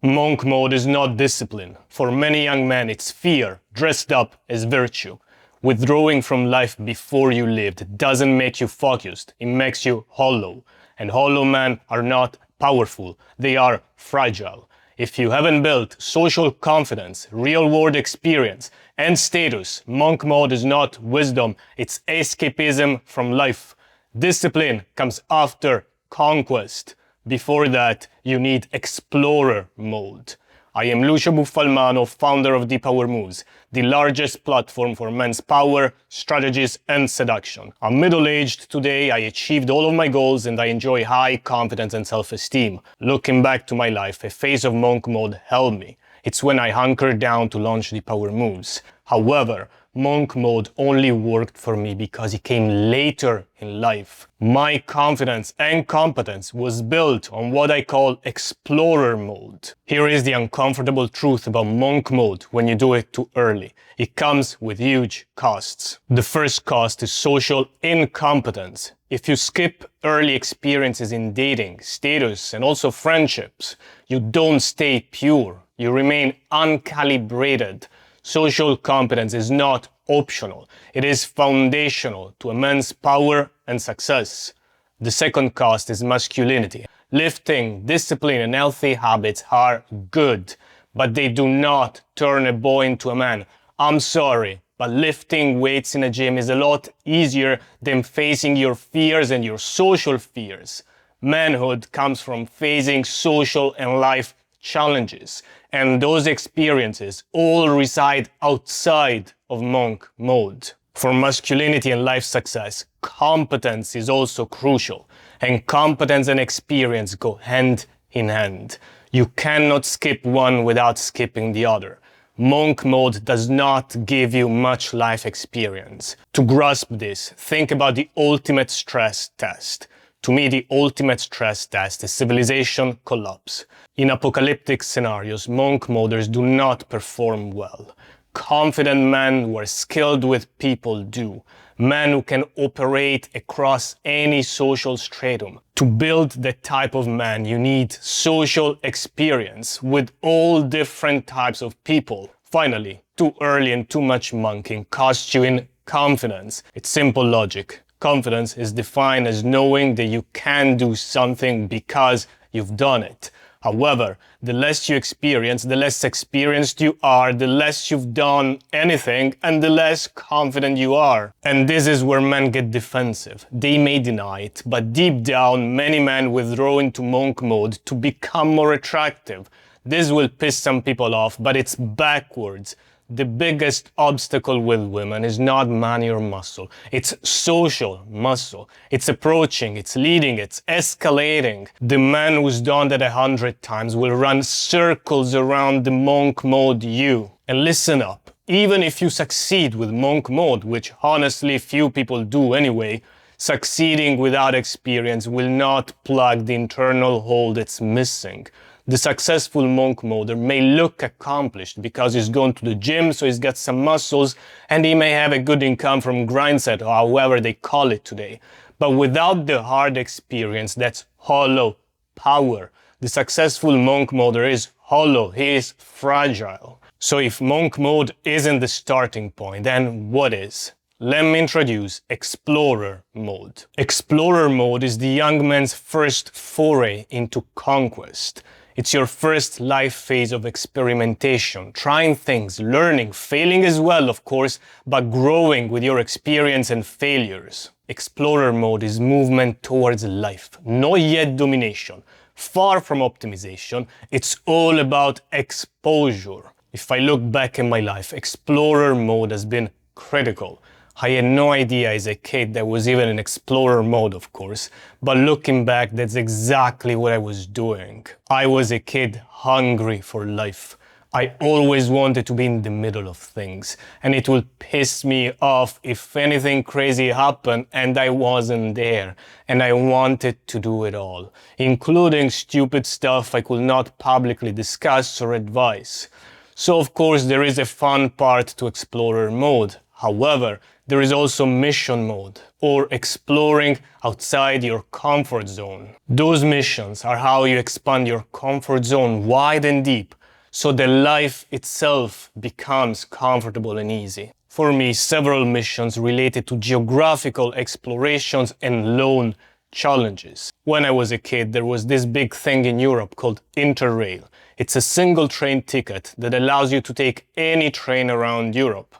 Monk mode is not discipline. For many young men, it's fear, dressed up as virtue. Withdrawing from life before you lived doesn't make you focused, it makes you hollow. And hollow men are not powerful, they are fragile. If you haven't built social confidence, real-world experience, and status, monk mode is not wisdom, it's escapism from life. Discipline comes after conquest. Before that, you need explorer mode. I am Lucio Buffalmano, founder of The Power Moves, the largest platform for men's power, strategies, and seduction. I'm middle-aged today, I achieved all of my goals, and I enjoy high confidence and self-esteem. Looking back to my life, a phase of monk mode held me. It's when I hunkered down to launch The Power Moves. However, monk mode only worked for me because it came later in life. My confidence and competence was built on what I call explorer mode. Here is the uncomfortable truth about monk mode when you do it too early. It comes with huge costs. The first cost is social incompetence. If you skip early experiences in dating, status, and also friendships, you don't stay pure. You remain uncalibrated. Social competence is not optional. It is foundational to a man's power and success. The second cost is masculinity. Lifting, discipline, and healthy habits are good, but they do not turn a boy into a man. I'm sorry, but lifting weights in a gym is a lot easier than facing your fears and your social fears. Manhood comes from facing social and life challenges, and those experiences all reside outside of monk mode. For masculinity and life success, competence is also crucial, and competence and experience go hand in hand. You cannot skip one without skipping the other. Monk mode does not give you much life experience. To grasp this, think about the ultimate stress test. To me, the ultimate stress test is civilization collapse. In apocalyptic scenarios, monk moders do not perform well. Confident men who are skilled with people do. Men who can operate across any social stratum. To build that type of man, you need social experience with all different types of people. Finally, too early and too much monking costs you in confidence. It's simple logic. Confidence is defined as knowing that you can do something because you've done it. However, the less you experience, the less experienced you are, the less you've done anything, and the less confident you are. And this is where men get defensive. They may deny it, but deep down, many men withdraw into monk mode to become more attractive. This will piss some people off, but it's backwards. The biggest obstacle with women is not money or muscle. It's social muscle. It's approaching, it's leading, it's escalating. The man who's done that 100 times will run circles around the monk mode you. And listen up, even if you succeed with monk mode, which honestly few people do anyway, succeeding without experience will not plug the internal hole that's missing. The successful monk moder may look accomplished because he's gone to the gym, so he's got some muscles, and he may have a good income from grindset, or however they call it today. But without the hard experience, that's hollow power. The successful monk moder is hollow, he is fragile. So if monk mode isn't the starting point, then what is? Let me introduce Explorer mode. Explorer mode is the young man's first foray into conquest. It's your first life phase of experimentation, trying things, learning, failing as well, of course, but growing with your experience and failures. Explorer mode is movement towards life, not yet domination. Far from optimization, it's all about exposure. If I look back in my life, Explorer mode has been critical. I had no idea as a kid there was even an explorer mode, of course, but looking back, that's exactly what I was doing. I was a kid hungry for life. I always wanted to be in the middle of things, and it would piss me off if anything crazy happened and I wasn't there, and I wanted to do it all, including stupid stuff I could not publicly discuss or advise. So of course there is a fun part to explorer mode. However, There is also mission mode, or exploring outside your comfort zone. Those missions are how you expand your comfort zone wide and deep, so the life itself becomes comfortable and easy. For me, several missions related to geographical explorations and lone challenges. When I was a kid, there was this big thing in Europe called Interrail. It's a single train ticket that allows you to take any train around Europe.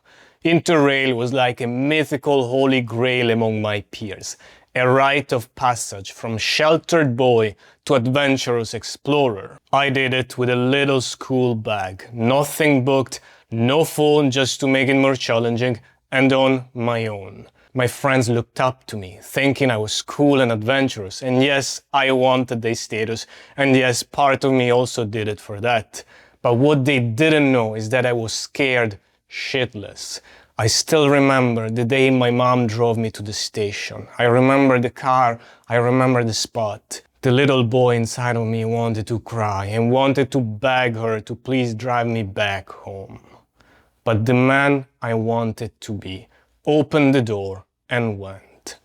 Interrail was like a mythical holy grail among my peers, a rite of passage from sheltered boy to adventurous explorer. I did it with a little school bag, nothing booked, no phone just to make it more challenging, and on my own. My friends looked up to me, thinking I was cool and adventurous, and yes, I wanted their status, and yes, part of me also did it for that. But what they didn't know is that I was scared shitless. I still remember the day my mom drove me to the station. I remember the car, I remember the spot. The little boy inside of me wanted to cry and wanted to beg her to please drive me back home. But the man I wanted to be opened the door and went.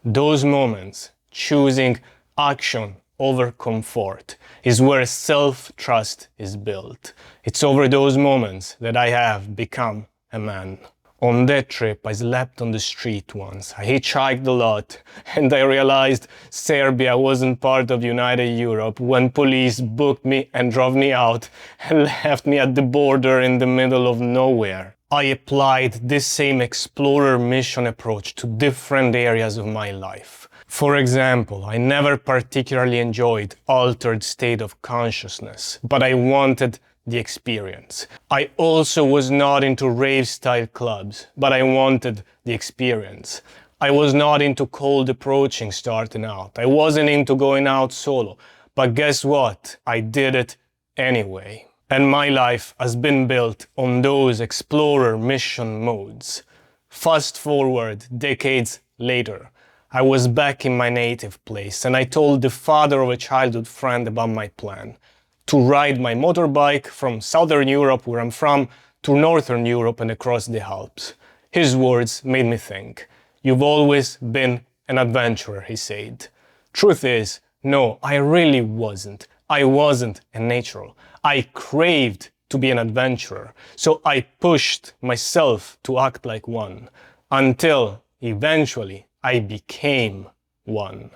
Those moments, choosing action over comfort, is where self-trust is built. It's over those moments that I have become a man. On that trip, I slept on the street once. I hitchhiked a lot, and I realized Serbia wasn't part of United Europe when police booked me and drove me out and left me at the border in the middle of nowhere. I applied this same explorer mission approach to different areas of my life. For example, I never particularly enjoyed altered state of consciousness, but I wanted the experience. I also was not into rave-style clubs, but I wanted the experience. I was not into cold approaching starting out. I wasn't into going out solo, but guess what? I did it anyway. And my life has been built on those explorer mission modes. Fast forward decades later, I was back in my native place and I told the father of a childhood friend about my plan to ride my motorbike from Southern Europe, where I'm from, to Northern Europe and across the Alps. His words made me think. You've always been an adventurer, he said. Truth is, no, I really wasn't. I wasn't a natural. I craved to be an adventurer, so I pushed myself to act like one, until eventually I became one.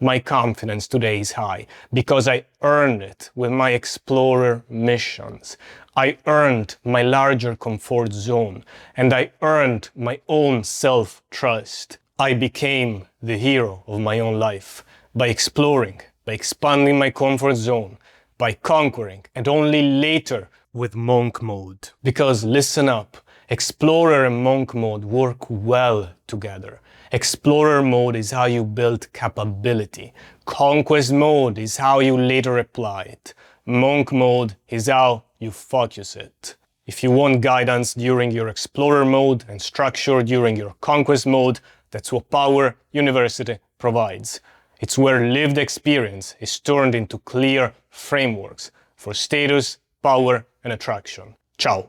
My confidence today is high because I earned it with my explorer missions. I earned my larger comfort zone, and I earned my own self-trust. I became the hero of my own life by exploring, by expanding my comfort zone, by conquering, and only later with monk mode. Because listen up, explorer and monk mode work well together. Explorer mode is how you build capability. Conquest mode is how you later apply it. Monk mode is how you focus it. If you want guidance during your explorer mode and structure during your conquest mode, that's what Power University provides. It's where lived experience is turned into clear frameworks for status, power, and attraction. Ciao.